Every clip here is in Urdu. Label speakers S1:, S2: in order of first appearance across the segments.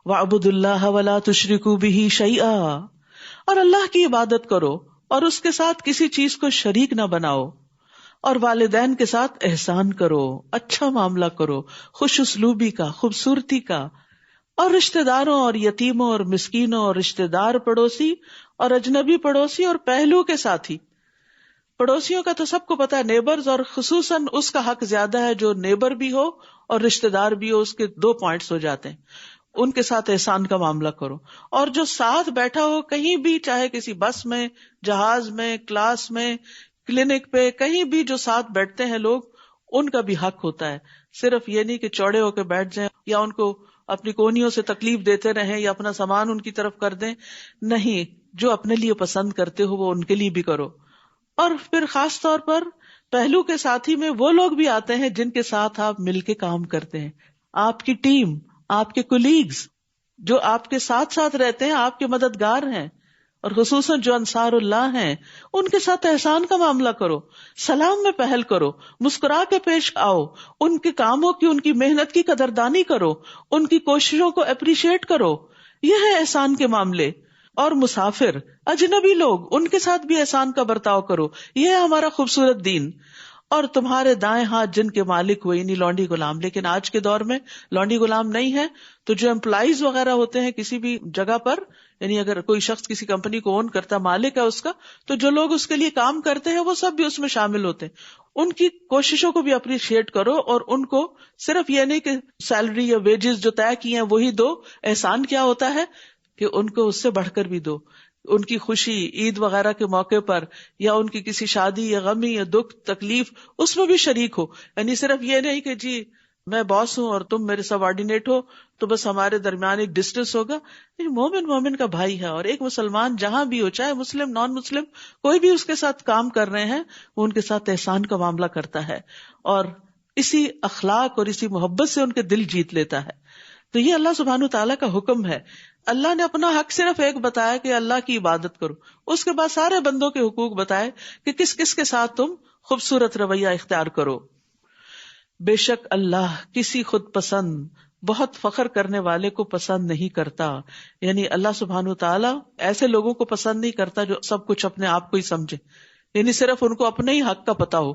S1: وَاعْبُدُوا اللَّهَ وَلَا تُشْرِكُوا بِهِ شَيْئًا، اور اللہ کی عبادت کرو اور اس کے ساتھ کسی چیز کو شریک نہ بناؤ، اور والدین کے ساتھ احسان کرو، اچھا معاملہ کرو، خوش اسلوبی کا، خوبصورتی کا، اور رشتہ داروں اور یتیموں اور مسکینوں اور رشتہ دار پڑوسی اور اجنبی پڑوسی اور پہلو کے ساتھی۔ پڑوسیوں کا تو سب کو پتا ہے، نیبرز، اور خصوصاً اس کا حق زیادہ ہے جو نیبر بھی ہو اور رشتہ دار بھی ہو، اس کے 2 پوائنٹس ہو جاتے ہیں۔ ان کے ساتھ احسان کا معاملہ کرو، اور جو ساتھ بیٹھا ہو کہیں بھی، چاہے کسی بس میں، جہاز میں، کلاس میں، کلینک پہ، کہیں بھی جو ساتھ بیٹھتے ہیں لوگ، ان کا بھی حق ہوتا ہے۔ صرف یہ نہیں کہ چوڑے ہو کے بیٹھ جائیں یا ان کو اپنی کونیوں سے تکلیف دیتے رہیں یا اپنا سامان ان کی طرف کر دیں، نہیں، جو اپنے لیے پسند کرتے ہو وہ ان کے لیے بھی کرو۔ اور پھر خاص طور پر پہلو کے ساتھی میں وہ لوگ بھی آتے ہیں جن کے ساتھ آپ مل کے کام کرتے ہیں، آپ کی ٹیم، آپ کے کولیگز جو آپ کے ساتھ ساتھ رہتے ہیں، آپ کے مددگار ہیں، اور خصوصاً جو انصار اللہ ہیں، ان کے ساتھ احسان کا معاملہ کرو، سلام میں پہل کرو، مسکرا کے پیش آؤ، ان کے کاموں کی، ان کی محنت کی قدردانی کرو، ان کی کوششوں کو اپریشیٹ کرو، یہ ہے احسان کے معاملے۔ اور مسافر، اجنبی لوگ، ان کے ساتھ بھی احسان کا برتاؤ کرو، یہ ہے ہمارا خوبصورت دین۔ اور تمہارے دائیں ہاتھ جن کے مالک ہوئے، یعنی لونڈی غلام، لیکن آج کے دور میں لونڈی غلام نہیں ہے، تو جو امپلائیز وغیرہ ہوتے ہیں کسی بھی جگہ پر، یعنی اگر کوئی شخص کسی کمپنی کو اون کرتا، مالک ہے اس کا، تو جو لوگ اس کے لیے کام کرتے ہیں وہ سب بھی اس میں شامل ہوتے ہیں۔ ان کی کوششوں کو بھی اپریشیٹ کرو، اور ان کو صرف یہ نہیں کہ سیلری یا ویجز جو طے کی ہیں وہی دو۔ احسان کیا ہوتا ہے کہ ان کو اس سے بڑھ کر بھی دو، ان کی خوشی، عید وغیرہ کے موقع پر، یا ان کی کسی شادی یا غمی یا دکھ تکلیف، اس میں بھی شریک ہو۔ یعنی صرف یہ نہیں کہ جی میں باس ہوں اور تم میرے سب آرڈینیٹ ہو تو بس ہمارے درمیان ایک ڈسٹینس ہوگا۔ مومن مومن کا بھائی ہے، اور ایک مسلمان جہاں بھی ہو، چاہے مسلم نان مسلم کوئی بھی اس کے ساتھ کام کر رہے ہیں، وہ ان کے ساتھ احسان کا معاملہ کرتا ہے، اور اسی اخلاق اور اسی محبت سے ان کے دل جیت لیتا ہے۔ تو یہ اللہ سبحانہ وتعالیٰ کا حکم ہے۔ اللہ نے اپنا حق صرف ایک بتایا کہ اللہ کی عبادت کرو، اس کے بعد سارے بندوں کے حقوق بتائے کہ کس کس کے ساتھ تم خوبصورت رویہ اختیار کرو۔ بے شک اللہ کسی خود پسند، بہت فخر کرنے والے کو پسند نہیں کرتا، یعنی اللہ سبحانہ وتعالیٰ ایسے لوگوں کو پسند نہیں کرتا جو سب کچھ اپنے آپ کو ہی سمجھے، یعنی صرف ان کو اپنے ہی حق کا پتا ہو،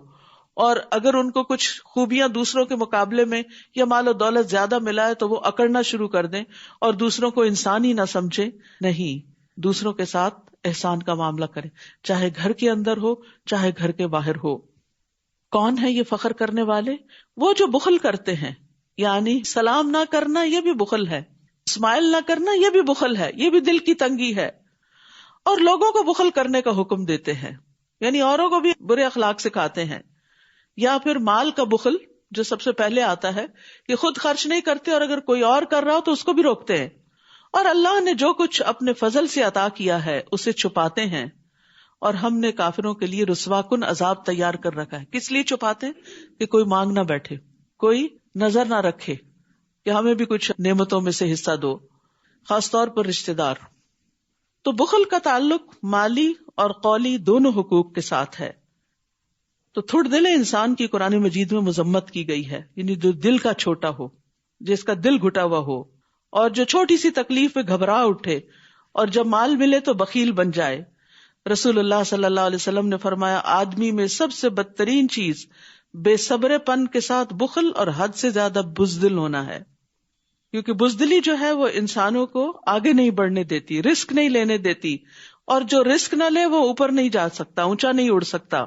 S1: اور اگر ان کو کچھ خوبیاں دوسروں کے مقابلے میں یا مال و دولت زیادہ ملا ہے تو وہ اکڑنا شروع کر دیں اور دوسروں کو انسان ہی نہ سمجھے۔ نہیں، دوسروں کے ساتھ احسان کا معاملہ کریں، چاہے گھر کے اندر ہو چاہے گھر کے باہر ہو۔ کون ہے یہ فخر کرنے والے؟ وہ جو بخل کرتے ہیں، یعنی سلام نہ کرنا یہ بھی بخل ہے، اسمائل نہ کرنا یہ بھی بخل ہے، یہ بھی دل کی تنگی ہے، اور لوگوں کو بخل کرنے کا حکم دیتے ہیں، یعنی اوروں کو بھی برے اخلاق سکھاتے ہیں۔ یا پھر مال کا بخل جو سب سے پہلے آتا ہے کہ خود خرچ نہیں کرتے، اور اگر کوئی اور کر رہا ہو تو اس کو بھی روکتے ہیں، اور اللہ نے جو کچھ اپنے فضل سے عطا کیا ہے اسے چھپاتے ہیں، اور ہم نے کافروں کے لیے رسوا کن عذاب تیار کر رکھا ہے۔ کس لیے چھپاتے ہیں؟ کہ کوئی مانگ نہ بیٹھے، کوئی نظر نہ رکھے کہ ہمیں بھی کچھ نعمتوں میں سے حصہ دو، خاص طور پر رشتہ دار۔ تو بخل کا تعلق مالی اور قولی دونوں حقوق کے ساتھ ہے۔ تو تھوڑ دل انسان کی قرآن مجید میں مذمت کی گئی ہے، یعنی جو دل کا چھوٹا ہو، جس کا دل گھٹا ہوا ہو، اور جو چھوٹی سی تکلیف پہ گھبرا اٹھے، اور جب مال ملے تو بخیل بن جائے۔ رسول اللہ صلی اللہ علیہ وسلم نے فرمایا، آدمی میں سب سے بدترین چیز بے صبر پن کے ساتھ بخل اور حد سے زیادہ بزدل ہونا ہے، کیونکہ بزدلی جو ہے وہ انسانوں کو آگے نہیں بڑھنے دیتی، رسک نہیں لینے دیتی، اور جو رسک نہ لے وہ اوپر نہیں جا سکتا، اونچا نہیں اڑ سکتا۔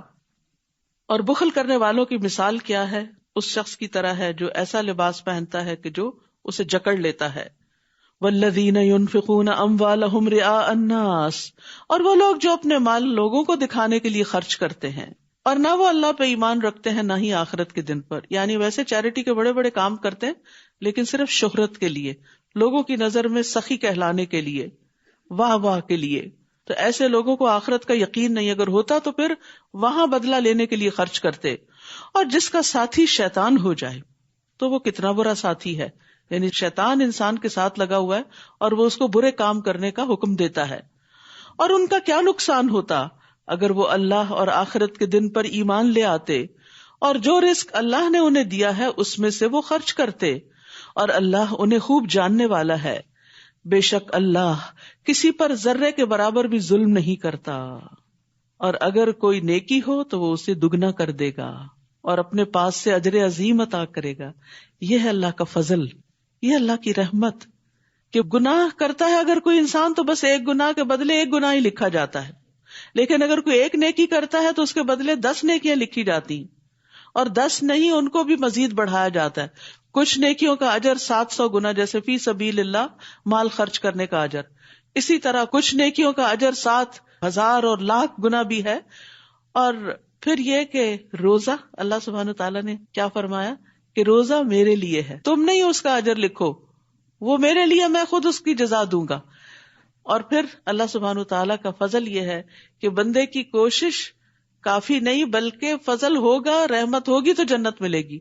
S1: اور بخل کرنے والوں کی مثال کیا ہے؟ اس شخص کی طرح ہے جو ایسا لباس پہنتا ہے کہ جو اسے جکڑ لیتا ہے۔ والذین ينفقون اموالهم رئاء الناس، اور وہ لوگ جو اپنے مال لوگوں کو دکھانے کے لیے خرچ کرتے ہیں، اور نہ وہ اللہ پہ ایمان رکھتے ہیں نہ ہی آخرت کے دن پر، یعنی ویسے چیریٹی کے بڑے بڑے کام کرتے ہیں لیکن صرف شہرت کے لیے، لوگوں کی نظر میں سخی کہلانے کے لیے، واہ واہ کے لیے۔ تو ایسے لوگوں کو آخرت کا یقین نہیں، اگر ہوتا تو پھر وہاں بدلہ لینے کے لیے خرچ کرتے۔ اور جس کا ساتھی شیطان ہو جائے تو وہ کتنا برا ساتھی ہے، یعنی شیطان انسان کے ساتھ لگا ہوا ہے اور وہ اس کو برے کام کرنے کا حکم دیتا ہے۔ اور ان کا کیا نقصان ہوتا اگر وہ اللہ اور آخرت کے دن پر ایمان لے آتے، اور جو رزق اللہ نے انہیں دیا ہے اس میں سے وہ خرچ کرتے، اور اللہ انہیں خوب جاننے والا ہے۔ بے شک اللہ کسی پر ذرے کے برابر بھی ظلم نہیں کرتا، اور اگر کوئی نیکی ہو تو وہ اسے دگنا کر دے گا اور اپنے پاس سے اجر عظیم عطا کرے گا۔ یہ ہے اللہ کا فضل، یہ اللہ کی رحمت کہ گناہ کرتا ہے اگر کوئی انسان تو بس ایک گناہ کے بدلے ایک گناہ ہی لکھا جاتا ہے، لیکن اگر کوئی ایک نیکی کرتا ہے تو اس کے بدلے 10 نیکیاں لکھی جاتی ہیں، اور 10 نہیں ان کو بھی مزید بڑھایا جاتا ہے۔ کچھ نیکیوں کا اجر 700 گنا، جیسے فی سبیل اللہ مال خرچ کرنے کا اجر، اسی طرح کچھ نیکیوں کا اجر 7,000 اور لاکھ گنا بھی ہے۔ اور پھر یہ کہ روزہ، اللہ سبحانہ تعالیٰ نے کیا فرمایا کہ روزہ میرے لیے ہے، تم نہیں اس کا اجر لکھو، وہ میرے لیے، میں خود اس کی جزا دوں گا۔ اور پھر اللہ سبحانہ تعالیٰ کا فضل یہ ہے کہ بندے کی کوشش کافی نہیں بلکہ فضل ہوگا، رحمت ہوگی تو جنت ملے گی۔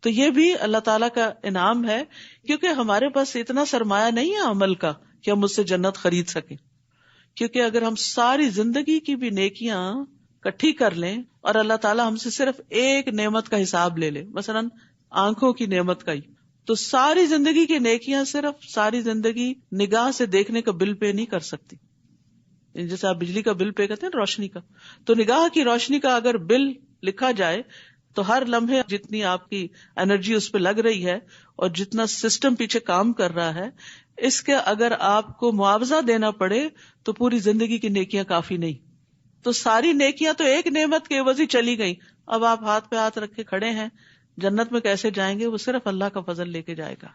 S1: تو یہ بھی اللہ تعالیٰ کا انعام ہے، کیونکہ ہمارے پاس اتنا سرمایہ نہیں ہے عمل کا کہ ہم اس سے جنت خرید سکیں۔ کیونکہ اگر ہم ساری زندگی کی بھی نیکیاں کٹھی کر لیں اور اللہ تعالیٰ ہم سے صرف ایک نعمت کا حساب لے لے، مثلا آنکھوں کی نعمت کا ہی، تو ساری زندگی کی نیکیاں صرف ساری زندگی نگاہ سے دیکھنے کا بل پے نہیں کر سکتی۔ جیسے آپ بجلی کا بل پے کرتے ہیں روشنی کا، تو نگاہ کی روشنی کا اگر بل لکھا جائے تو ہر لمحے جتنی آپ کی انرجی اس پہ لگ رہی ہے اور جتنا سسٹم پیچھے کام کر رہا ہے، اس کے اگر آپ کو معاوضہ دینا پڑے تو پوری زندگی کی نیکیاں کافی نہیں۔ تو ساری نیکیاں تو ایک نعمت کے عوض ہی چلی گئی۔ اب آپ ہاتھ پہ ہاتھ رکھے کھڑے ہیں، جنت میں کیسے جائیں گے؟ وہ صرف اللہ کا فضل لے کے جائے گا۔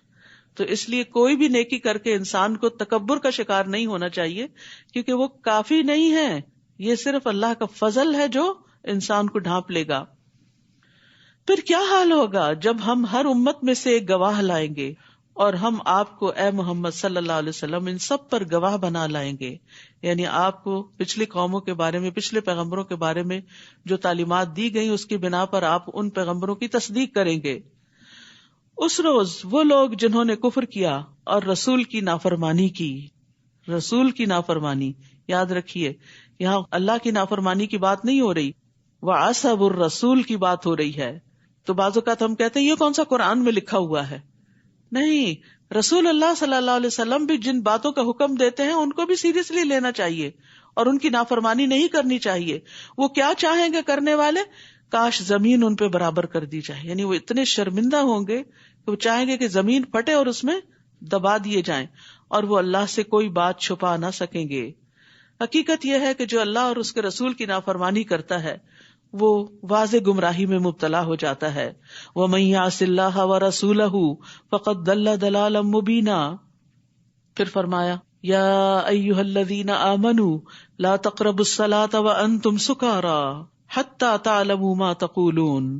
S1: تو اس لیے کوئی بھی نیکی کر کے انسان کو تکبر کا شکار نہیں ہونا چاہیے، کیونکہ وہ کافی نہیں ہے، یہ صرف اللہ کا فضل ہے جو انسان کو ڈھانپ لے گا۔ پھر کیا حال ہوگا جب ہم ہر امت میں سے ایک گواہ لائیں گے اور ہم آپ کو اے محمد صلی اللہ علیہ وسلم ان سب پر گواہ بنا لائیں گے، یعنی آپ کو پچھلی قوموں کے بارے میں، پچھلے پیغمبروں کے بارے میں جو تعلیمات دی گئی اس کی بنا پر آپ ان پیغمبروں کی تصدیق کریں گے۔ اس روز وہ لوگ جنہوں نے کفر کیا اور رسول کی نافرمانی کی، رسول کی نافرمانی، یاد رکھیے یہاں اللہ کی نافرمانی کی بات نہیں ہو رہی، وَعَصَبُ الرَّسُولِ کی بات ہو رہی ہے۔ تو بعض اوقات ہم کہتے ہیں یہ کون سا قرآن میں لکھا ہوا ہے؟ نہیں، رسول اللہ صلی اللہ علیہ وسلم بھی جن باتوں کا حکم دیتے ہیں ان کو بھی سیریسلی لینا چاہیے اور ان کی نافرمانی نہیں کرنی چاہیے۔ وہ کیا چاہیں گے کرنے والے؟ کاش زمین ان پہ برابر کر دی جائے، یعنی وہ اتنے شرمندہ ہوں گے کہ وہ چاہیں گے کہ زمین پھٹے اور اس میں دبا دیے جائیں، اور وہ اللہ سے کوئی بات چھپا نہ سکیں گے۔ حقیقت یہ ہے کہ جو اللہ اور اس کے رسول کی نافرمانی کرتا ہے وہ واضح گمراہی میں مبتلا ہو جاتا ہے۔ وَمَن يَعْصِ اللَّهَ وَرَسُولَهُ فَقَدْ ضَلَّ ضَلَالًا مُبِينًا۔ پھر فرمایا یا ایھا الذین آمنوا لا تقربوا الصلاۃ وانتم سکارى حتی تعلموا ما تقولون۔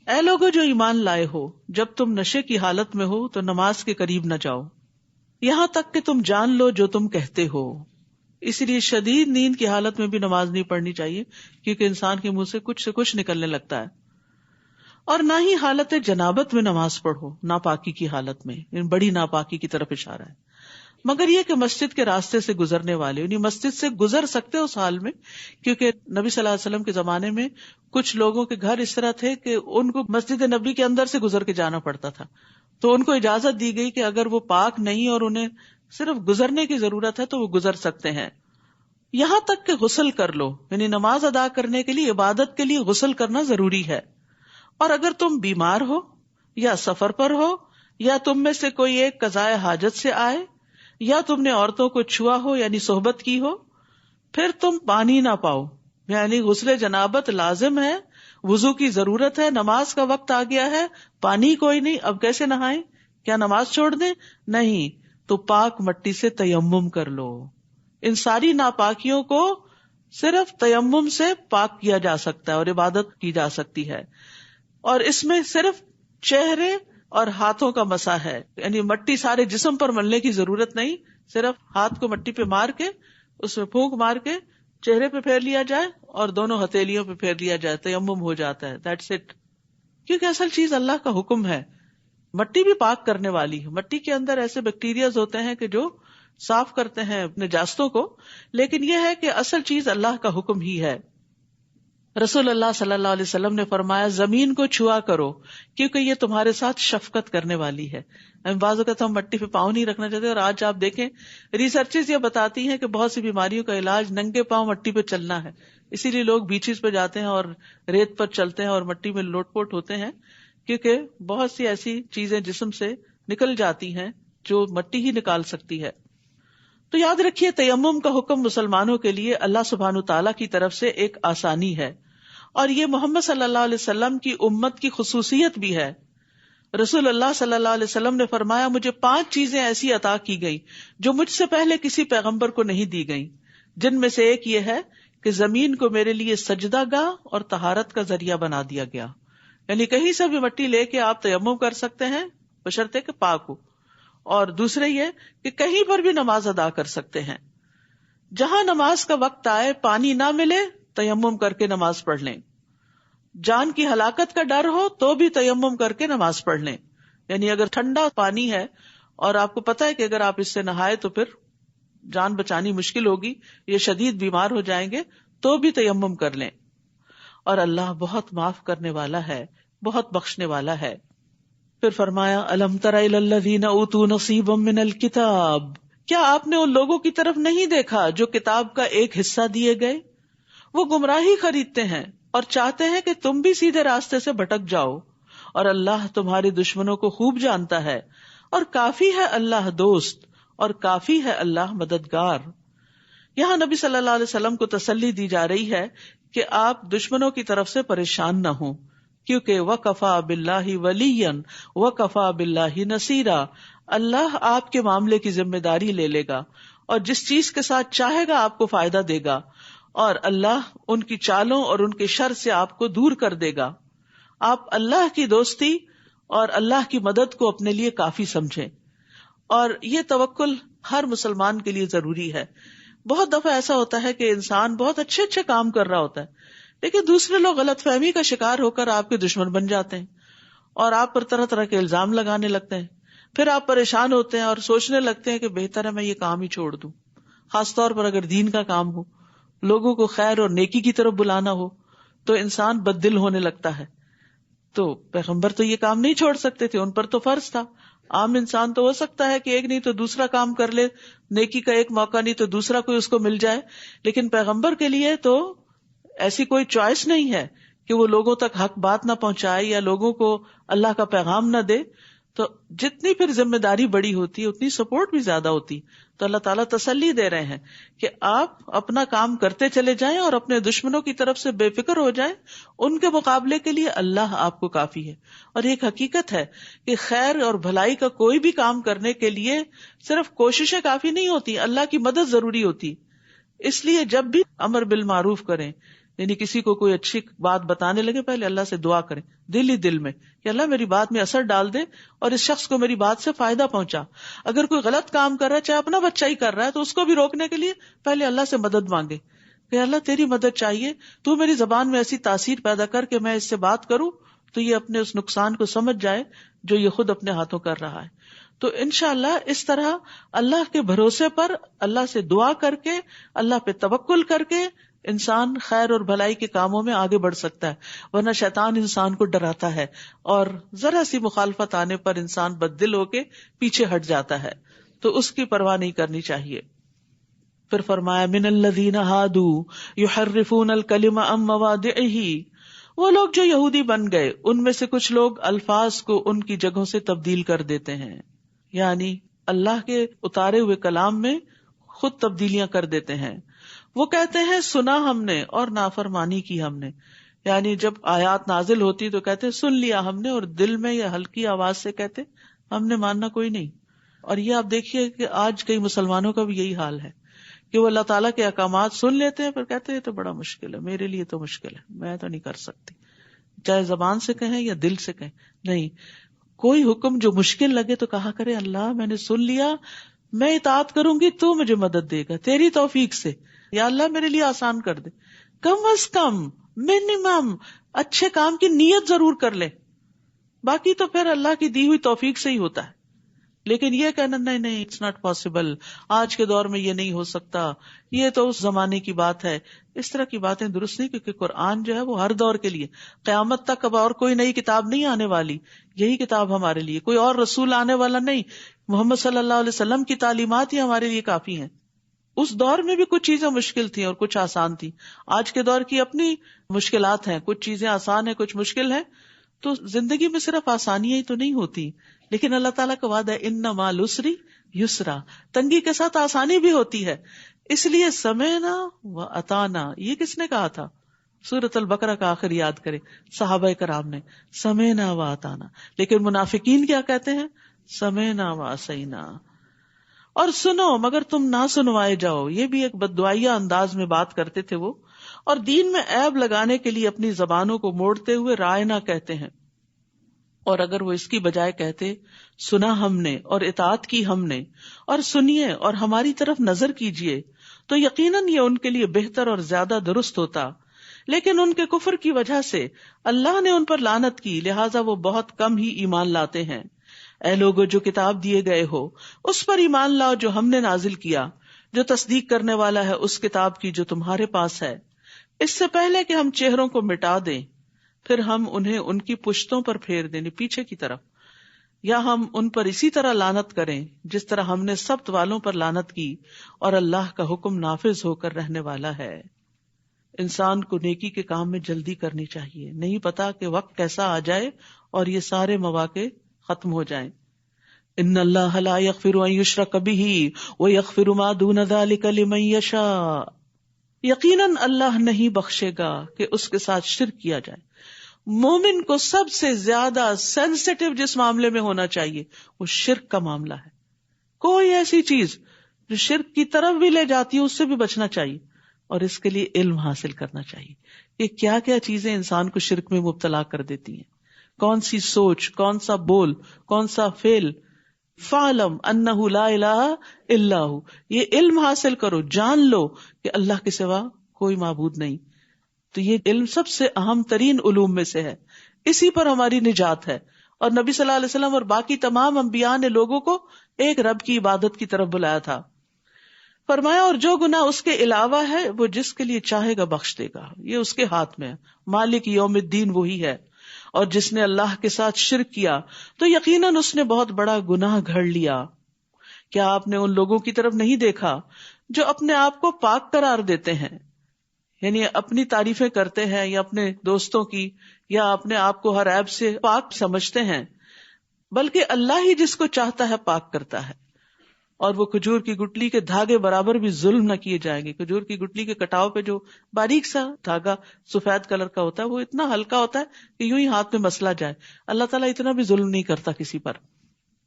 S1: اے لوگو جو ایمان لائے ہو، جب تم نشے کی حالت میں ہو تو نماز کے قریب نہ جاؤ یہاں تک کہ تم جان لو جو تم کہتے ہو۔ اسی لیے شدید نیند کی حالت میں بھی نماز نہیں پڑھنی چاہیے، کیونکہ انسان کے منہ سے کچھ نکلنے لگتا ہے۔ اور نہ ہی حالت جنابت میں نماز پڑھو، ناپاکی کی حالت میں، بڑی ناپاکی کی طرف اشارہ ہے۔ مگر یہ کہ مسجد کے راستے سے گزرنے والے، یعنی مسجد سے گزر سکتے اس حال میں، کیونکہ نبی صلی اللہ علیہ وسلم کے زمانے میں کچھ لوگوں کے گھر اس طرح تھے کہ ان کو مسجد نبی کے اندر سے گزر کے جانا پڑتا تھا، تو ان کو اجازت دی گئی کہ اگر وہ پاک نہیں اور انہیں صرف گزرنے کی ضرورت ہے تو وہ گزر سکتے ہیں۔ یہاں تک کہ غسل کر لو، یعنی نماز ادا کرنے کے لیے، عبادت کے لیے غسل کرنا ضروری ہے۔ اور اگر تم بیمار ہو یا سفر پر ہو یا تم میں سے کوئی ایک قضائے حاجت سے آئے یا تم نے عورتوں کو چھوا ہو یعنی صحبت کی ہو، پھر تم پانی نہ پاؤ، یعنی غسل جنابت لازم ہے، وضو کی ضرورت ہے، نماز کا وقت آ گیا ہے، پانی کوئی نہیں، اب کیسے نہائیں؟ کیا نماز چھوڑ دیں؟ نہیں، تو پاک مٹی سے تیمم کر لو۔ ان ساری ناپاکیوں کو صرف تیمم سے پاک کیا جا سکتا ہے اور عبادت کی جا سکتی ہے، اور اس میں صرف چہرے اور ہاتھوں کا مسح ہے، یعنی مٹی سارے جسم پر ملنے کی ضرورت نہیں، صرف ہاتھ کو مٹی پہ مار کے، اس میں پھونک مار کے چہرے پہ پھیر لیا جائے اور دونوں ہتھیلیوں پہ پھیر لیا جائے، تیمم ہو جاتا ہے، دیٹس اٹ۔ کیونکہ اصل چیز اللہ کا حکم ہے، مٹی بھی پاک کرنے والی ہے، مٹی کے اندر ایسے بیکٹیریاز ہوتے ہیں کہ جو صاف کرتے ہیں نجاستوں کو، لیکن یہ ہے کہ اصل چیز اللہ کا حکم ہی ہے۔ رسول اللہ صلی اللہ علیہ وسلم نے فرمایا زمین کو چھوا کرو کیونکہ یہ تمہارے ساتھ شفقت کرنے والی ہے. بعض اوقات ہم مٹی پہ پاؤں نہیں رکھنا چاہتے، اور آج آپ دیکھیں ریسرچز یہ بتاتی ہیں کہ بہت سی بیماریوں کا علاج ننگے پاؤں مٹی پہ چلنا ہے. اسی لیے لوگ بیچز پہ جاتے ہیں اور ریت پر چلتے ہیں اور مٹی میں لوٹ پوٹ ہوتے ہیں، کیونکہ بہت سی ایسی چیزیں جسم سے نکل جاتی ہیں جو مٹی ہی نکال سکتی ہے. تو یاد رکھیے تیمم کا حکم مسلمانوں کے لیے اللہ سبحانہ تعالیٰ کی طرف سے ایک آسانی ہے، اور یہ محمد صلی اللہ علیہ وسلم کی امت کی خصوصیت بھی ہے. رسول اللہ صلی اللہ علیہ وسلم نے فرمایا مجھے 5 چیزیں ایسی عطا کی گئی جو مجھ سے پہلے کسی پیغمبر کو نہیں دی گئی، جن میں سے ایک یہ ہے کہ زمین کو میرے لیے سجدہ گاہ اور طہارت کا ذریعہ بنا دیا گیا. یعنی کہیں سے بھی مٹی لے کے آپ تیمم کر سکتے ہیں بشرطے کہ پاک ہو. اور دوسرے یہ کہ کہیں پر بھی نماز ادا کر سکتے ہیں. جہاں نماز کا وقت آئے پانی نہ ملے تیمم کر کے نماز پڑھ لیں. جان کی ہلاکت کا ڈر ہو تو بھی تیمم کر کے نماز پڑھ لیں. یعنی اگر ٹھنڈا پانی ہے اور آپ کو پتا ہے کہ اگر آپ اس سے نہائے تو پھر جان بچانی مشکل ہوگی، یہ شدید بیمار ہو جائیں گے، تو بھی تیمم کر لیں. اور اللہ بہت معاف کرنے والا ہے، بہت بخشنے والا ہے. پھر فرمایا الم تر الی الذین اوتوا نصیبا من الکتاب، کیا آپ نے ان لوگوں کی طرف نہیں دیکھا جو کتاب کا ایک حصہ دیے گئے؟ وہ گمراہی خریدتے ہیں اور چاہتے ہیں کہ تم بھی سیدھے راستے سے بھٹک جاؤ، اور اللہ تمہارے دشمنوں کو خوب جانتا ہے، اور کافی ہے اللہ دوست، اور کافی ہے اللہ مددگار. یہاں نبی صلی اللہ علیہ وسلم کو تسلی دی جا رہی ہے کہ آپ دشمنوں کی طرف سے پریشان نہ ہوں، کیونکہ وَكَفَى بِاللَّهِ وَلِيًّا وَكَفَى بِاللَّهِ نَصِيرًا، اللہ آپ کے معاملے کی ذمہ داری لے لے گا، اور جس چیز کے ساتھ چاہے گا آپ کو فائدہ دے گا، اور اللہ ان کی چالوں اور ان کے شر سے آپ کو دور کر دے گا. آپ اللہ کی دوستی اور اللہ کی مدد کو اپنے لیے کافی سمجھیں، اور یہ توکل ہر مسلمان کے لیے ضروری ہے. بہت دفعہ ایسا ہوتا ہے کہ انسان بہت اچھے اچھے کام کر رہا ہوتا ہے، لیکن دوسرے لوگ غلط فہمی کا شکار ہو کر آپ کے دشمن بن جاتے ہیں اور آپ پر طرح طرح کے الزام لگانے لگتے ہیں. پھر آپ پریشان ہوتے ہیں اور سوچنے لگتے ہیں کہ بہتر ہے میں یہ کام ہی چھوڑ دوں. خاص طور پر اگر دین کا کام ہو، لوگوں کو خیر اور نیکی کی طرف بلانا ہو، تو انسان بد دل ہونے لگتا ہے. تو پیغمبر تو یہ کام نہیں چھوڑ سکتے تھے، ان پر تو فرض تھا. عام انسان تو ہو سکتا ہے کہ ایک نہیں تو دوسرا کام کر لے، نیکی کا ایک موقع نہیں تو دوسرا کوئی اس کو مل جائے، لیکن پیغمبر کے لیے تو ایسی کوئی چوائس نہیں ہے کہ وہ لوگوں تک حق بات نہ پہنچائے یا لوگوں کو اللہ کا پیغام نہ دے. تو جتنی پھر ذمہ داری بڑی ہوتی ہے اتنی سپورٹ بھی زیادہ ہوتی. تو اللہ تعالیٰ تسلی دے رہے ہیں کہ آپ اپنا کام کرتے چلے جائیں اور اپنے دشمنوں کی طرف سے بے فکر ہو جائیں، ان کے مقابلے کے لیے اللہ آپ کو کافی ہے. اور ایک حقیقت ہے کہ خیر اور بھلائی کا کوئی بھی کام کرنے کے لیے صرف کوششیں کافی نہیں ہوتی، اللہ کی مدد ضروری ہوتی. اس لیے جب بھی امر بالمعروف کریں، یعنی کسی کو کوئی اچھی بات بتانے لگے، پہلے اللہ سے دعا کریں دل ہی دل میں کہ اللہ میری بات میں اثر ڈال دے اور اس شخص کو میری بات سے فائدہ پہنچا. اگر کوئی غلط کام کر رہا ہے، چاہے اپنا بچہ ہی کر رہا ہے، تو اس کو بھی روکنے کے لیے پہلے اللہ سے مدد مانگے کہ اللہ تیری مدد چاہیے، تو میری زبان میں ایسی تاثیر پیدا کر کہ میں اس سے بات کروں تو یہ اپنے اس نقصان کو سمجھ جائے جو یہ خود اپنے ہاتھوں کر رہا ہے. تو انشاءاللہ اس طرح اللہ کے بھروسے پر، اللہ سے دعا کر کے، اللہ پہ توکل کر کے انسان خیر اور بھلائی کے کاموں میں آگے بڑھ سکتا ہے. ورنہ شیطان انسان کو ڈراتا ہے اور ذرا سی مخالفت آنے پر انسان بددل ہو کے پیچھے ہٹ جاتا ہے، تو اس کی پرواہ نہیں کرنی چاہیے. پھر فرمایا من الذین ہادوا یحرفون الکلم عن مواضعہ، وہ لوگ جو یہودی بن گئے ان میں سے کچھ لوگ الفاظ کو ان کی جگہوں سے تبدیل کر دیتے ہیں، یعنی اللہ کے اتارے ہوئے کلام میں خود تبدیلیاں کر دیتے ہیں. وہ کہتے ہیں سنا ہم نے اور نافرمانی کی ہم نے، یعنی جب آیات نازل ہوتی تو کہتے سن لیا ہم نے، اور دل میں یا ہلکی آواز سے کہتے ہم نے ماننا کوئی نہیں. اور یہ آپ دیکھیے کہ آج کئی مسلمانوں کا بھی یہی حال ہے کہ وہ اللہ تعالیٰ کے احکامات سن لیتے ہیں پھر کہتے ہیں یہ تو بڑا مشکل ہے، میرے لیے تو مشکل ہے، میں تو نہیں کر سکتی. چاہے زبان سے کہیں یا دل سے کہیں، نہیں، کوئی حکم جو مشکل لگے تو کہا کرے اللہ میں نے سن لیا، میں اطاعت کروں گی تو مجھے مدد دے گا تیری توفیق سے، یا اللہ میرے لیے آسان کر دے. کم از کم منیمم اچھے کام کی نیت ضرور کر لے، باقی تو پھر اللہ کی دی ہوئی توفیق سے ہی ہوتا ہے. لیکن یہ کہنا نہیں اٹس ناٹ پاسبل، آج کے دور میں یہ نہیں ہو سکتا، یہ تو اس زمانے کی بات ہے، اس طرح کی باتیں درست نہیں، کیونکہ قرآن جو ہے وہ ہر دور کے لیے، قیامت تک اب اور کوئی نئی کتاب نہیں آنے والی، یہی کتاب ہمارے لیے، کوئی اور رسول آنے والا نہیں، محمد صلی اللہ علیہ وسلم کی تعلیمات ہی ہمارے لیے کافی ہیں۔ اس دور میں بھی کچھ چیزیں مشکل تھیں اور کچھ آسان تھیں، آج کے دور کی اپنی مشکلات ہیں، کچھ چیزیں آسان ہیں کچھ مشکل ہیں، تو زندگی میں صرف آسانیاں ہی تو نہیں ہوتی، لیکن اللہ تعالیٰ کا وعدہ ہے ان مع العسر یسرا، تنگی کے ساتھ آسانی بھی ہوتی ہے، اس لیے سمعنا و اطعنا، یہ کس نے کہا تھا؟ سورۃ البقرہ کا آخر یاد کرے، صحابہ کرام نے سمعنا و اطعنا، لیکن منافقین کیا کہتے ہیں؟ سمعنا و عصینا، اور سنو مگر تم نہ سنوائے جاؤ، یہ بھی ایک بددعائیہ انداز میں بات کرتے تھے وہ، اور دین میں عیب لگانے کے لیے اپنی زبانوں کو موڑتے ہوئے رائے نہ کہتے ہیں، اور اگر وہ اس کی بجائے کہتے سنا ہم نے اور اطاعت کی ہم نے، اور سنیے اور ہماری طرف نظر کیجیے، تو یقیناً یہ ان کے لیے بہتر اور زیادہ درست ہوتا، لیکن ان کے کفر کی وجہ سے اللہ نے ان پر لعنت کی، لہٰذا وہ بہت کم ہی ایمان لاتے ہیں۔ اے لوگو جو کتاب دیے گئے ہو اس پر ایمان لاؤ جو ہم نے نازل کیا، جو تصدیق کرنے والا ہے اس کتاب کی جو تمہارے پاس ہے، اس سے پہلے کہ ہم چہروں کو مٹا دیں پھر ہم انہیں ان کی پشتوں پر پھیر دیں، پیچھے کی طرف، یا ہم ان پر اسی طرح لعنت کریں جس طرح ہم نے سبت والوں پر لعنت کی، اور اللہ کا حکم نافذ ہو کر رہنے والا ہے۔ انسان کو نیکی کے کام میں جلدی کرنی چاہیے، نہیں پتا کہ وقت کیسا آ جائے اور یہ سارے مواقع ختم ہو جائیں۔ ان اللہ لا یغفر ان یشرک بہ ویغفر ما دون ذلک لمن یشاء، یقیناً اللہ نہیں بخشے گا کہ اس کے ساتھ شرک کیا جائے۔ مومن کو سب سے زیادہ سینسٹیو جس معاملے میں ہونا چاہیے وہ شرک کا معاملہ ہے، کوئی ایسی چیز جو شرک کی طرف بھی لے جاتی ہے اس سے بھی بچنا چاہیے، اور اس کے لیے علم حاصل کرنا چاہیے کہ کیا کیا چیزیں انسان کو شرک میں مبتلا کر دیتی ہیں، کون سی سوچ، کون سا بول، کون سا فعل۔ فَاعْلَمْ أَنَّهُ لَا إِلَٰهَ إِلَّا هُوَ، یہ علم حاصل کرو، جان لو کہ اللہ کے سوا کوئی معبود نہیں۔ تو یہ علم سب سے اہم ترین علوم میں سے ہے، اسی پر ہماری نجات ہے، اور نبی صلی اللہ علیہ وسلم اور باقی تمام انبیاء نے لوگوں کو ایک رب کی عبادت کی طرف بلایا تھا۔ فرمایا اور جو گناہ اس کے علاوہ ہے وہ جس کے لیے چاہے گا بخش دے گا، یہ اس کے ہاتھ میں ہے، مالک یوم الدین وہی ہے۔ اور جس نے اللہ کے ساتھ شرک کیا تو یقیناً اس نے بہت بڑا گناہ گھڑ لیا۔ کیا آپ نے ان لوگوں کی طرف نہیں دیکھا جو اپنے آپ کو پاک قرار دیتے ہیں، یعنی اپنی تعریفیں کرتے ہیں یا اپنے دوستوں کی، یا اپنے آپ کو ہر عیب سے پاک سمجھتے ہیں، بلکہ اللہ ہی جس کو چاہتا ہے پاک کرتا ہے، اور وہ کھجور کی گٹلی کے دھاگے برابر بھی ظلم نہ کیے جائیں گے۔ کھجور کی گٹلی کے کٹاؤ پہ جو باریک سا دھاگا سفید کلر کا ہوتا ہے وہ اتنا ہلکا ہوتا ہے کہ یوں ہی ہاتھ میں مسلا جائے، اللہ تعالیٰ اتنا بھی ظلم نہیں کرتا کسی پر۔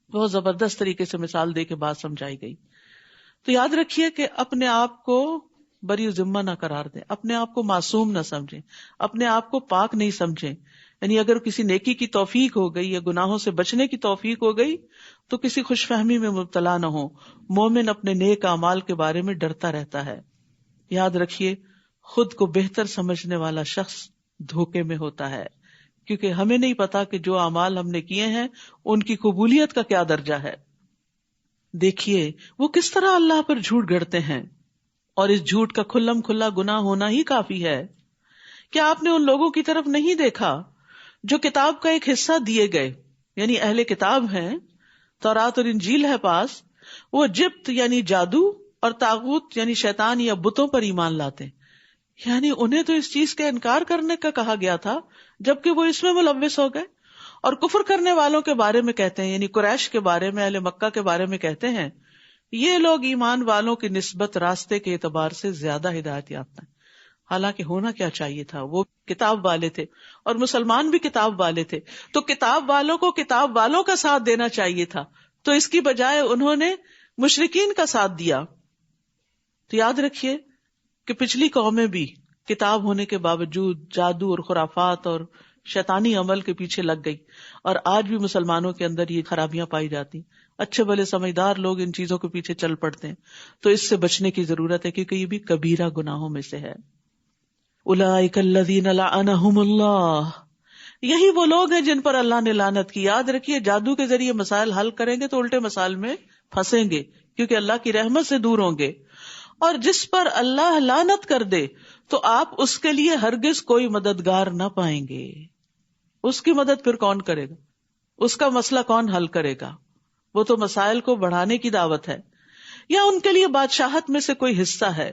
S1: بہت زبردست طریقے سے مثال دے کے بات سمجھائی گئی۔ تو یاد رکھیے کہ اپنے آپ کو بری ذمہ نہ قرار دیں، اپنے آپ کو معصوم نہ سمجھیں، اپنے آپ کو پاک نہیں سمجھیں، یعنی اگر کسی نیکی کی توفیق ہو گئی یا گناہوں سے بچنے کی توفیق ہو گئی تو کسی خوش فہمی میں مبتلا نہ ہو۔ مومن اپنے نیک اعمال کے بارے میں ڈرتا رہتا ہے۔ یاد رکھیے خود کو بہتر سمجھنے والا شخص دھوکے میں ہوتا ہے، کیونکہ ہمیں نہیں پتا کہ جو اعمال ہم نے کیے ہیں ان کی قبولیت کا کیا درجہ ہے۔ دیکھیے وہ کس طرح اللہ پر جھوٹ گڑتے ہیں، اور اس جھوٹ کا کھلم کھلا گناہ ہونا ہی کافی ہے۔ کیا آپ نے ان لوگوں کی طرف نہیں دیکھا جو کتاب کا ایک حصہ دیے گئے، یعنی اہل کتاب ہیں، تورات اور انجیل ہے پاس، وہ جبت یعنی جادو اور طاغوت یعنی شیطان یا بتوں پر ایمان لاتے ہیں، یعنی انہیں تو اس چیز کا انکار کرنے کا کہا گیا تھا جبکہ وہ اس میں ملوث ہو گئے، اور کفر کرنے والوں کے بارے میں کہتے ہیں، یعنی قریش کے بارے میں، اہل مکہ کے بارے میں کہتے ہیں یہ لوگ ایمان والوں کی نسبت راستے کے اعتبار سے زیادہ ہدایت یافتہ ہیں۔ حالانکہ ہونا کیا چاہیے تھا، وہ کتاب والے تھے اور مسلمان بھی کتاب والے تھے، تو کتاب والوں کو کتاب والوں کا ساتھ دینا چاہیے تھا، تو اس کی بجائے انہوں نے مشرکین کا ساتھ دیا۔ تو یاد رکھیے کہ پچھلی قومیں بھی کتاب ہونے کے باوجود جادو اور خرافات اور شیطانی عمل کے پیچھے لگ گئی، اور آج بھی مسلمانوں کے اندر یہ خرابیاں پائی جاتی، اچھے بھلے سمجھدار لوگ ان چیزوں کے پیچھے چل پڑتے ہیں۔ تو اس سے بچنے کی ضرورت ہے کیونکہ یہ بھی کبیرہ گناہوں میں سے ہے۔ اولئک الذین لعنہم اللہ، یہی وہ لوگ ہیں جن پر اللہ نے لعنت کی. یاد رکھیے جادو کے ذریعے مسائل حل کریں گے تو الٹے مسائل میں پھنسیں گے کیونکہ اللہ کی رحمت سے دور ہوں گے. اور جس پر اللہ لعنت کر دے تو آپ اس کے لیے ہرگز کوئی مددگار نہ پائیں گے. اس کی مدد پھر کون کرے گا؟ اس کا مسئلہ کون حل کرے گا؟ وہ تو مسائل کو بڑھانے کی دعوت ہے. یا ان کے لیے بادشاہت میں سے کوئی حصہ ہے،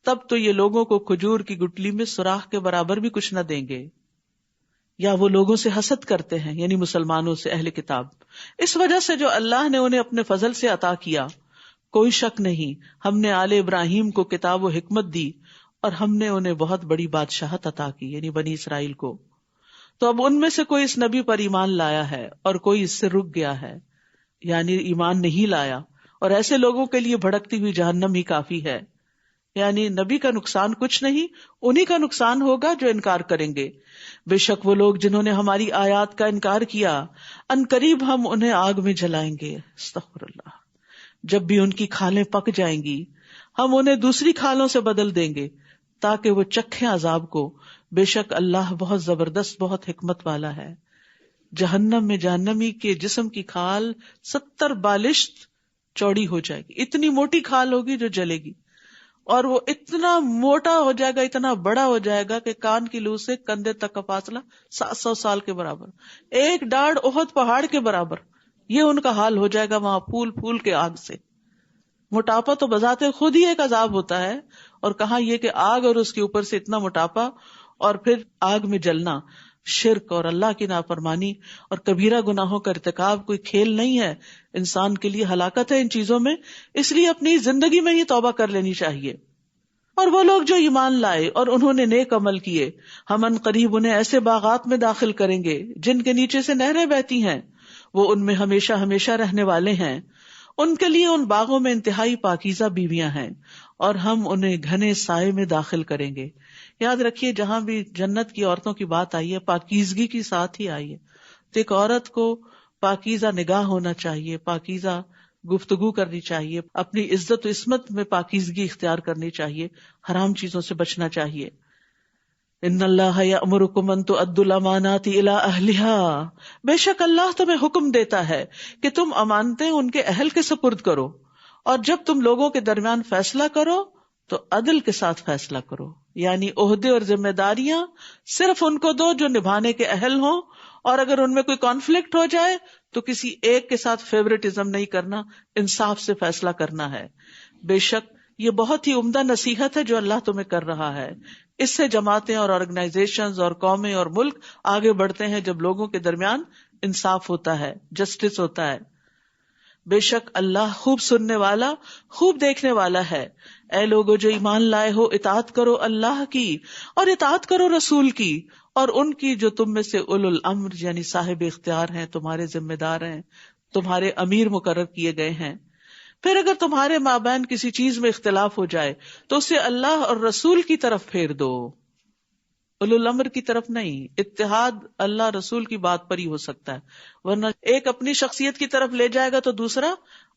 S1: تب تو یہ لوگوں کو کھجور کی گٹلی میں سوراخ کے برابر بھی کچھ نہ دیں گے. یا وہ لوگوں سے حسد کرتے ہیں، یعنی مسلمانوں سے، اہل کتاب، اس وجہ سے جو اللہ نے انہیں اپنے فضل سے عطا کیا. کوئی شک نہیں ہم نے آل ابراہیم کو کتاب و حکمت دی اور ہم نے انہیں بہت بڑی بادشاہت عطا کی، یعنی بنی اسرائیل کو. تو اب ان میں سے کوئی اس نبی پر ایمان لایا ہے اور کوئی اس سے رک گیا ہے، یعنی ایمان نہیں لایا، اور ایسے لوگوں کے لیے بھڑکتی ہوئی جہنم ہی کافی ہے. یعنی نبی کا نقصان کچھ نہیں، انہی کا نقصان ہوگا جو انکار کریں گے. بے شک وہ لوگ جنہوں نے ہماری آیات کا انکار کیا، ان قریب ہم انہیں آگ میں جلائیں گے. استغفر اللہ. جب بھی ان کی کھالیں پک جائیں گی ہم انہیں دوسری کھالوں سے بدل دیں گے تاکہ وہ چکھیں عذاب کو. بے شک اللہ بہت زبردست، بہت حکمت والا ہے. جہنم میں جہنمی کے جسم کی کھال 70 بالشت چوڑی ہو جائے گی. اتنی موٹی کھال ہوگی جو جلے گی، اور وہ اتنا موٹا ہو جائے گا، اتنا بڑا ہو جائے گا کہ کان کی لو سے کندھے تک کا فاصلہ 700 سال کے برابر، ایک ڈاڑھ احد پہاڑ کے برابر. یہ ان کا حال ہو جائے گا وہاں پھول پھول کے آگ سے. موٹاپا تو بذات خود ہی ایک عذاب ہوتا ہے، اور کہاں یہ کہ آگ اور اس کے اوپر سے اتنا موٹاپا اور پھر آگ میں جلنا. شرک اور اللہ کی نافرمانی اور کبیرہ گناہوں کا ارتکاب کوئی کھیل نہیں ہے، انسان کے لیے ہلاکت ہے ان چیزوں میں. اس لیے اپنی زندگی میں ہی توبہ کر لینی چاہیے. اور وہ لوگ جو ایمان لائے اور انہوں نے نیک عمل کیے، ہم ان قریب انہیں ایسے باغات میں داخل کریں گے جن کے نیچے سے نہریں بہتی ہیں، وہ ان میں ہمیشہ ہمیشہ رہنے والے ہیں. ان کے لیے ان باغوں میں انتہائی پاکیزہ بیویاں ہیں، اور ہم انہیں گھنے سائے میں داخل کریں گے. یاد رکھیے جہاں بھی جنت کی عورتوں کی بات آئی ہے پاکیزگی کی ساتھ ہی آئی ہے. تو ایک عورت کو پاکیزہ نگاہ ہونا چاہیے، پاکیزہ گفتگو کرنی چاہیے، اپنی عزت و عصمت میں پاکیزگی اختیار کرنی چاہیے، حرام چیزوں سے بچنا چاہیے. ان اللہ یأمرکم ان تؤدوا الامانات الی اہلہا، بے شک اللہ تمہیں حکم دیتا ہے کہ تم امانتیں ان کے اہل کے سپرد کرو، اور جب تم لوگوں کے درمیان فیصلہ کرو تو عدل کے ساتھ فیصلہ کرو. یعنی عہدے اور ذمہ داریاں صرف ان کو دو جو نبھانے کے اہل ہوں، اور اگر ان میں کوئی کانفلکٹ ہو جائے تو کسی ایک کے ساتھ فیوریٹزم نہیں کرنا، انصاف سے فیصلہ کرنا ہے. بے شک یہ بہت ہی عمدہ نصیحت ہے جو اللہ تمہیں کر رہا ہے. اس سے جماعتیں اور آرگنائزیشنز اور قومیں اور ملک آگے بڑھتے ہیں جب لوگوں کے درمیان انصاف ہوتا ہے، جسٹس ہوتا ہے. بے شک اللہ خوب سننے والا، خوب دیکھنے والا ہے. اے لوگو جو ایمان لائے ہو، اطاعت کرو اللہ کی اور اطاعت کرو رسول کی، اور ان کی جو تم میں سے اولو الامر یعنی صاحب اختیار ہیں، تمہارے ذمہ دار ہیں، تمہارے امیر مقرر کیے گئے ہیں. پھر اگر تمہارے مابین کسی چیز میں اختلاف ہو جائے تو اسے اللہ اور رسول کی طرف پھیر دو، اولو الامر کی طرف نہیں. اتحاد اللہ رسول کی بات پر ہی ہو سکتا ہے، ورنہ ایک اپنی شخصیت کی طرف لے جائے گا تو دوسرا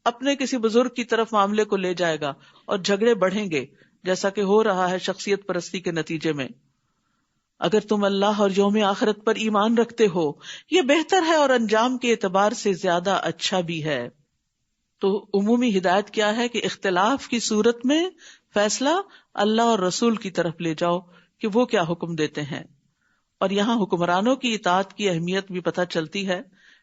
S1: اپنے کسی بزرگ کی طرف معاملے کو لے جائے گا اور جھگڑے بڑھیں گے، جیسا کہ ہو رہا ہے شخصیت پرستی کے نتیجے میں. اگر تم اللہ اور یوم آخرت پر ایمان رکھتے ہو یہ بہتر ہے اور انجام کے اعتبار سے زیادہ اچھا بھی ہے. تو عمومی ہدایت کیا ہے کہ اختلاف کی صورت میں فیصلہ اللہ اور رسول کی طرف لے جاؤ کہ وہ کیا حکم دیتے ہیں. اور یہاں حکمرانوں کی اطاعت کی اہمیت بھی پتہ چلتی ہے،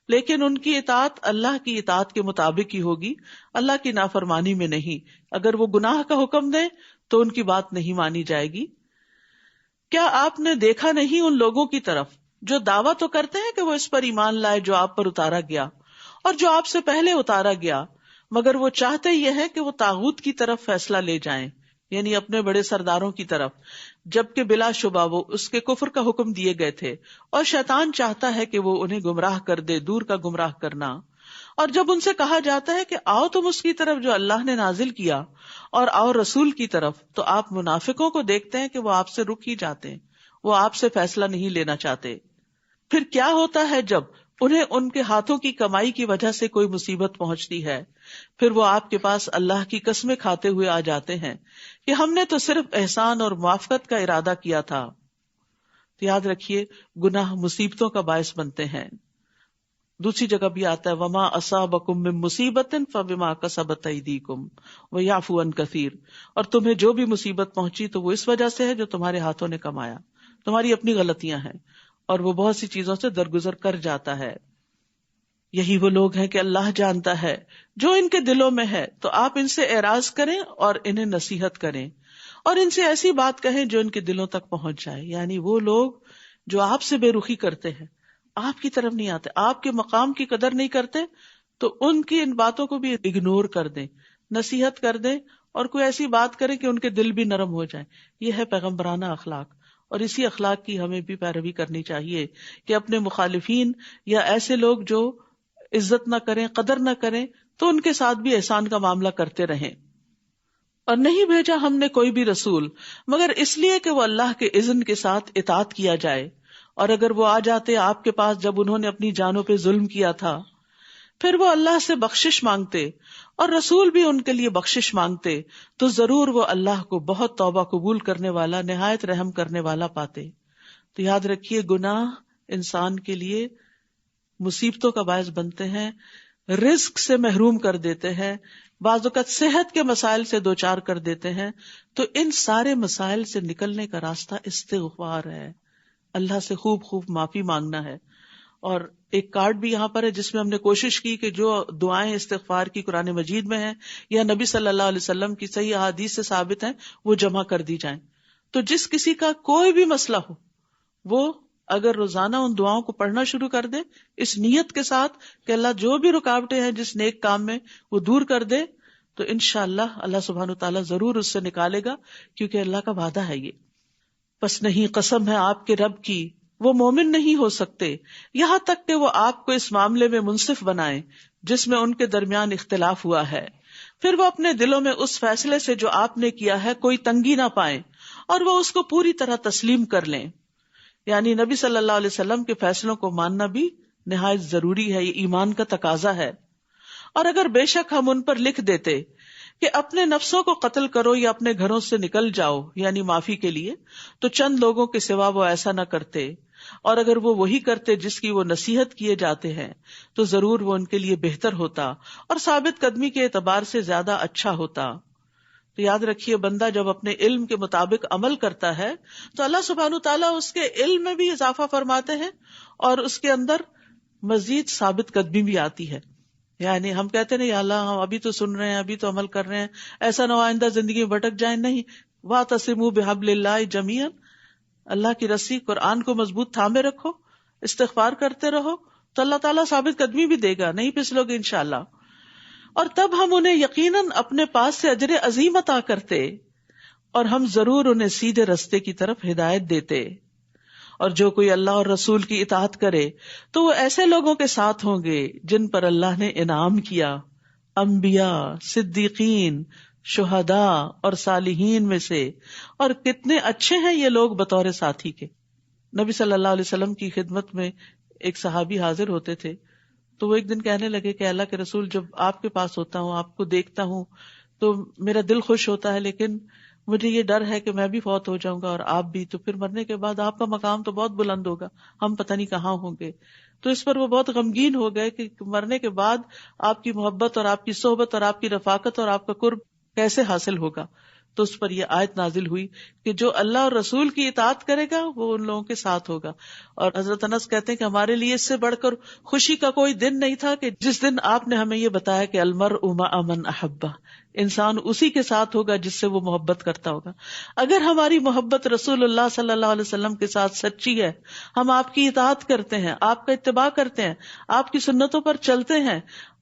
S1: لیکن ان کی اطاعت اللہ کی اطاعت کے مطابق ہی ہوگی، اللہ کی نافرمانی میں نہیں. اگر وہ گناہ کا حکم دیں تو ان کی بات نہیں مانی جائے گی. کیا آپ نے دیکھا نہیں ان لوگوں کی طرف جو دعویٰ تو کرتے ہیں کہ وہ اس پر ایمان لائے جو آپ پر اتارا گیا اور جو آپ سے پہلے اتارا گیا، مگر وہ چاہتے یہ ہے کہ وہ طاغوت کی طرف فیصلہ لے جائیں، یعنی اپنے بڑے سرداروں کی طرف، جبکہ بلا شبہ وہ اس کے کفر کا حکم دیے گئے تھے، اور شیطان چاہتا ہے کہ وہ انہیں گمراہ کر دے، دور کا گمراہ کرنا. اور جب ان سے کہا جاتا ہے کہ آؤ تم اس کی طرف جو اللہ نے نازل کیا اور آؤ رسول کی طرف، تو آپ منافقوں کو دیکھتے ہیں کہ وہ آپ سے رک ہی جاتے ہیں، وہ آپ سے فیصلہ نہیں لینا چاہتے. پھر کیا ہوتا ہے جب انہیں ان کے ہاتھوں کی کمائی کی وجہ سے کوئی مصیبت پہنچتی ہے، پھر وہ آپ کے پاس اللہ کی قسمیں کھاتے ہوئے آ جاتے ہیں کہ ہم نے تو صرف احسان اور موافقت کا ارادہ کیا تھا. تو یاد رکھیے گناہ مصیبتوں کا باعث بنتے ہیں. دوسری جگہ بھی آتا ہے وما اصابکم من مصیبت فبما کسبت ایدیکم ویعفو عن کثیر، اور تمہیں جو بھی مصیبت پہنچی تو وہ اس وجہ سے ہے جو تمہارے ہاتھوں نے کمایا، تمہاری اپنی غلطیاں ہیں، اور وہ بہت سی چیزوں سے درگزر کر جاتا ہے. یہی وہ لوگ ہیں کہ اللہ جانتا ہے جو ان کے دلوں میں ہے، تو آپ ان سے اعراض کریں اور انہیں نصیحت کریں اور ان سے ایسی بات کہیں جو ان کے دلوں تک پہنچ جائے. یعنی وہ لوگ جو آپ سے بے رخی کرتے ہیں، آپ کی طرف نہیں آتے، آپ کے مقام کی قدر نہیں کرتے، تو ان کی ان باتوں کو بھی اگنور کر دیں، نصیحت کر دیں، اور کوئی ایسی بات کریں کہ ان کے دل بھی نرم ہو جائیں. یہ ہے پیغمبرانہ اخلاق، اور اسی اخلاق کی ہمیں بھی پیروی کرنی چاہیے کہ اپنے مخالفین یا ایسے لوگ جو عزت نہ کریں، قدر نہ کریں، تو ان کے ساتھ بھی احسان کا معاملہ کرتے رہیں. اور نہیں بھیجا ہم نے کوئی بھی رسول مگر اس لیے کہ وہ اللہ کے اذن کے ساتھ اطاعت کیا جائے، اور اگر وہ آ جاتے آپ کے پاس جب انہوں نے اپنی جانوں پہ ظلم کیا تھا، پھر وہ اللہ سے بخشش مانگتے اور رسول بھی ان کے لیے بخشش مانگتے، تو ضرور وہ اللہ کو بہت توبہ قبول کرنے والا، نہایت رحم کرنے والا پاتے. تو یاد رکھیے گناہ انسان کے لیے مصیبتوں کا باعث بنتے ہیں، رزق سے محروم کر دیتے ہیں، بعض اوقات صحت کے مسائل سے دوچار کر دیتے ہیں. تو ان سارے مسائل سے نکلنے کا راستہ استغفار ہے، اللہ سے خوب خوب معافی مانگنا ہے. اور ایک کارڈ بھی یہاں پر ہے جس میں ہم نے کوشش کی کہ جو دعائیں استغفار کی قرآن مجید میں ہیں یا نبی صلی اللہ علیہ وسلم کی صحیح احادیث سے ثابت ہیں وہ جمع کر دی جائیں. تو جس کسی کا کوئی بھی مسئلہ ہو وہ اگر روزانہ ان دعاؤں کو پڑھنا شروع کر دے اس نیت کے ساتھ کہ اللہ جو بھی رکاوٹیں ہیں جس نیک کام میں وہ دور کر دے، تو انشاءاللہ اللہ سبحانہ وتعالیٰ ضرور اس سے نکالے گا، کیونکہ اللہ کا وعدہ ہے یہ. پس نہیں، قسم ہے آپ کے رب کی، وہ مومن نہیں ہو سکتے یہاں تک کہ وہ آپ کو اس معاملے میں منصف بنائیں جس میں ان کے درمیان اختلاف ہوا ہے، پھر وہ اپنے دلوں میں اس فیصلے سے جو آپ نے کیا ہے کوئی تنگی نہ پائیں اور وہ اس کو پوری طرح تسلیم کر لیں. یعنی نبی صلی اللہ علیہ وسلم کے فیصلوں کو ماننا بھی نہایت ضروری ہے، یہ ایمان کا تقاضا ہے. اور اگر بے شک ہم ان پر لکھ دیتے کہ اپنے نفسوں کو قتل کرو یا اپنے گھروں سے نکل جاؤ، یعنی معافی کے لیے، تو چند لوگوں کے سوا وہ ایسا نہ کرتے، اور اگر وہ وہی کرتے جس کی وہ نصیحت کیے جاتے ہیں تو ضرور وہ ان کے لیے بہتر ہوتا اور ثابت قدمی کے اعتبار سے زیادہ اچھا ہوتا. تو یاد رکھیے بندہ جب اپنے علم کے مطابق عمل کرتا ہے تو اللہ سبحانہ تعالیٰ اس کے علم میں بھی اضافہ فرماتے ہیں اور اس کے اندر مزید ثابت قدمی بھی آتی ہے. یعنی ہم کہتے ہیں یا اللہ ہم ابھی تو سن رہے ہیں، ابھی تو عمل کر رہے ہیں، ایسا نہ ہو آئندہ زندگی میں بھٹک جائیں. نہیں، وَاعْتَصِمُوا بِحَبْلِ اللَّهِ جَمِيعًا، اللہ کی رسی قرآن کو مضبوط تھامے رکھو، استغفار کرتے رہو، تو اللہ تعالیٰ ثابت قدمی بھی دے گا، نہیں پھسلو گے انشاءاللہ. اور تب ہم انہیں یقیناً اپنے پاس سے اجر عظیم عطا کرتے اور ہم ضرور انہیں سیدھے رستے کی طرف ہدایت دیتے. اور جو کوئی اللہ اور رسول کی اطاعت کرے تو وہ ایسے لوگوں کے ساتھ ہوں گے جن پر اللہ نے انعام کیا، انبیاء، صدیقین، شہداء اور صالحین میں سے. اور کتنے اچھے ہیں یہ لوگ بطور ساتھی کے. نبی صلی اللہ علیہ وسلم کی خدمت میں ایک صحابی حاضر ہوتے تھے، تو وہ ایک دن کہنے لگے کہ اللہ کے رسول جب آپ کے پاس ہوتا ہوں، آپ کو دیکھتا ہوں تو میرا دل خوش ہوتا ہے، لیکن مجھے یہ ڈر ہے کہ میں بھی فوت ہو جاؤں گا اور آپ بھی، تو پھر مرنے کے بعد آپ کا مقام تو بہت بلند ہوگا، ہم پتہ نہیں کہاں ہوں گے. تو اس پر وہ بہت غمگین ہو گئے کہ مرنے کے بعد آپ کی محبت اور آپ کی صحبت اور آپ کی رفاقت اور آپ کا قرب کیسے حاصل ہوگا. تو اس پر یہ آیت نازل ہوئی کہ جو اللہ اور رسول کی اطاعت کرے گا وہ ان لوگوں کے ساتھ ہوگا. اور حضرت انس کہتے ہیں کہ ہمارے لیے اس سے بڑھ کر خوشی کا کوئی دن نہیں تھا کہ جس دن آپ نے ہمیں یہ بتایا کہ المرء مع من احبہ، انسان اسی کے ساتھ ہوگا جس سے وہ محبت کرتا ہوگا. اگر ہماری محبت رسول اللہ صلی اللہ علیہ وسلم کے ساتھ سچی ہے، ہم آپ کی اطاعت کرتے ہیں، آپ کا اتباع کرتے ہیں، آپ کی سنتوں پر چلتے ہیں،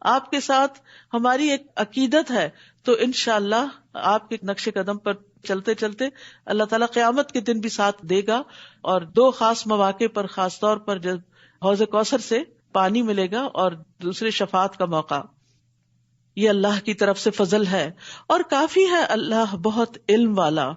S1: آپ کے ساتھ ہماری ایک عقیدت ہے، تو انشاءاللہ آپ کے نقش قدم پر چلتے چلتے اللہ تعالیٰ قیامت کے دن بھی ساتھ دے گا. اور دو خاص مواقع پر، خاص طور پر جب حوض کوثر سے پانی ملے گا اور دوسرے شفاعت کا موقع. یہ اللہ کی طرف سے فضل ہے اور کافی ہے اللہ بہت علم والا.